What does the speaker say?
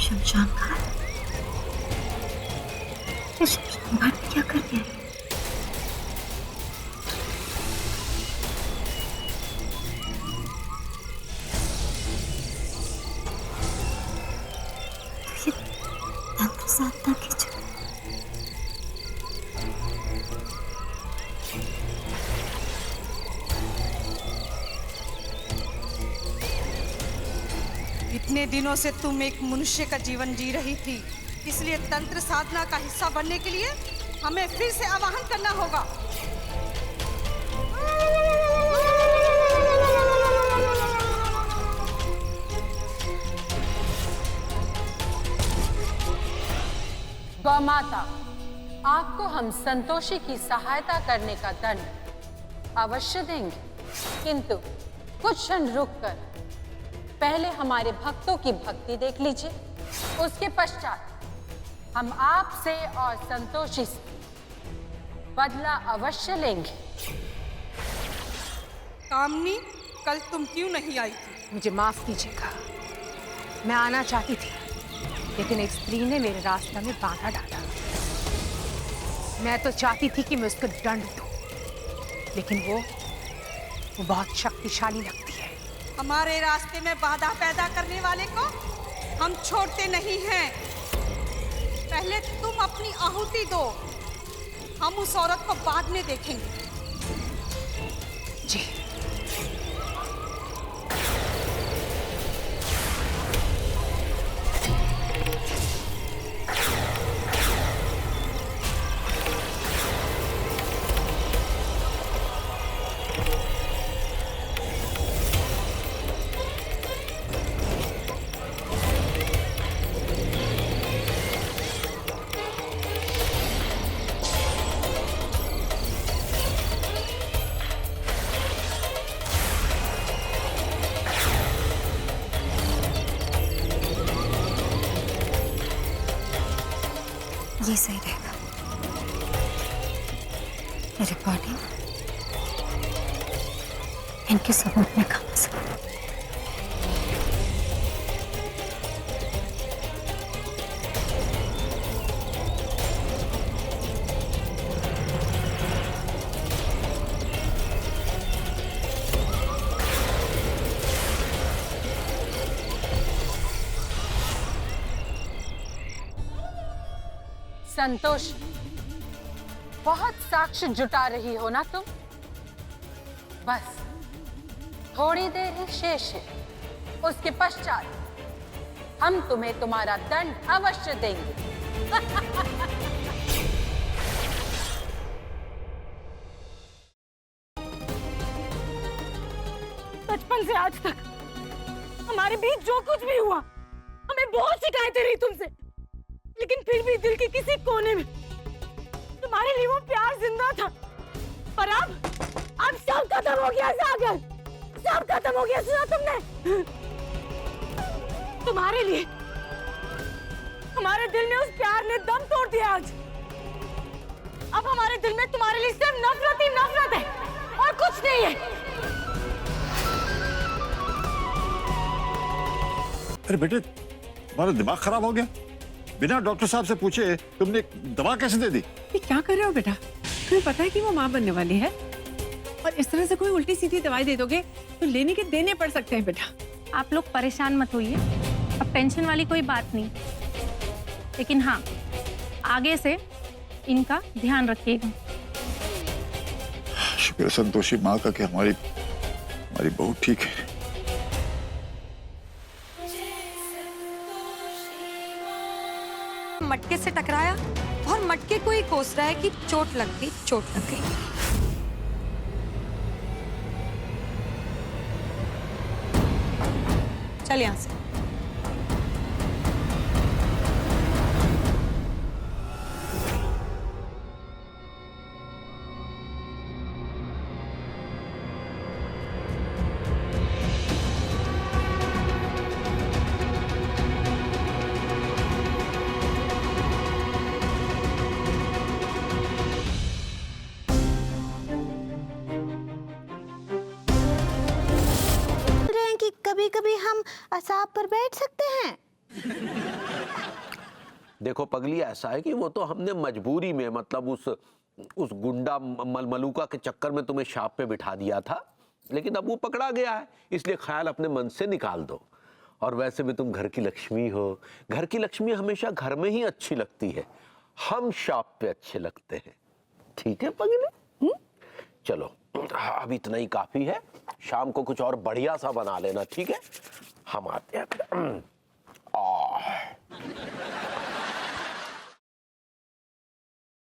शमशान घाट? इस शमशान घाट में क्या करके आई? तो ये तंत्र साधना की जगह। इतने दिनों से तुम एक मनुष्य का जीवन जी रही थी, इसलिए तंत्र साधना का हिस्सा बनने के लिए हमें फिर से आवाहन करना होगा। गौमाता, आपको हम संतोषी की सहायता करने का दंड अवश्य देंगे, किंतु कुछ क्षण रुककर पहले हमारे भक्तों की भक्ति देख लीजिए। उसके पश्चात हम आपसे और संतोषी से बदला अवश्य लेंगे। कामनी, कल तुम क्यों नहीं आई थी? मुझे माफ कीजिएगा, मैं आना चाहती थी, लेकिन एक स्त्री ने मेरे रास्ते में बाधा डाला। मैं तो चाहती थी कि मैं उसको दंड दूं, लेकिन वो बहुत शक्तिशाली लगती है। हमारे रास्ते में बाधा पैदा करने वाले को हम छोड़ते नहीं हैं। पहले तुम अपनी आहुति दो, हम उस औरत को बाद में देखेंगे। जी। ये सही रहेगा। रिकॉर्डिंग इनके सबूत में काम आ सकता है। संतोष, बहुत साक्ष्य जुटा रही हो ना तुम? बस थोड़ी देर ही शेष है, उसके पश्चात हम तुम्हें तुम्हारा दंड अवश्य देंगे। बचपन से आज तक हमारे बीच जो कुछ भी हुआ, हमें बहुत शिकायतें रही तुमसे, लेकिन फिर भी दिल के किसी कोने में तुम्हारे लिए वो प्यार जिंदा था। और अब सब खत्म हो गया सागर, सब खत्म हो गया। सुना तुमने? तुम्हारे लिए हमारे दिल में उस प्यार ने दम तोड़ दिया आज। अब हमारे दिल में तुम्हारे लिए सिर्फ नफरत ही नफरत है और कुछ नहीं है। अरे बेटे, तुम्हारा दिमाग खराब हो गया? बिना डॉक्टर साहब से पूछे तुमने दवा कैसे दे दी? ये क्या कर रहे हो बेटा? तुम्हें पता है कि वो माँ बनने वाली है, और इस तरह से कोई उल्टी सीधी दवाई दे दोगे तो लेने के देने पड़ सकते हैं बेटा। आप लोग परेशान मत होइए, अब टेंशन वाली कोई बात नहीं, लेकिन हाँ, आगे से इनका ध्यान रखिएगा। शुक्र संतोषी माँ का कि हमारी बहू ठीक है। मटके से टकराया और मटके को ही कोस रहा है कि चोट लग गई, चोट लग गई। चल यहां से। कभी कभी हम असाब पर बैठ सकते हैं। देखो पगली, ऐसा है कि वो तो हमने मजबूरी में, मतलब उस गुंडा मलमलूका के चक्कर में तुम्हें शाप पे बिठा दिया था, लेकिन अब वो पकड़ा गया है, इसलिए ख्याल अपने मन से निकाल दो। और वैसे भी तुम घर की लक्ष्मी हो, घर की लक्ष्मी हमेशा घर में ही अच्छी लगती है, हम शाप पे अच्छे लगते हैं। ठीक है पगली? चलो अब इतना ही काफी है, शाम को कुछ और बढ़िया सा बना लेना, ठीक है? हम आते हैं।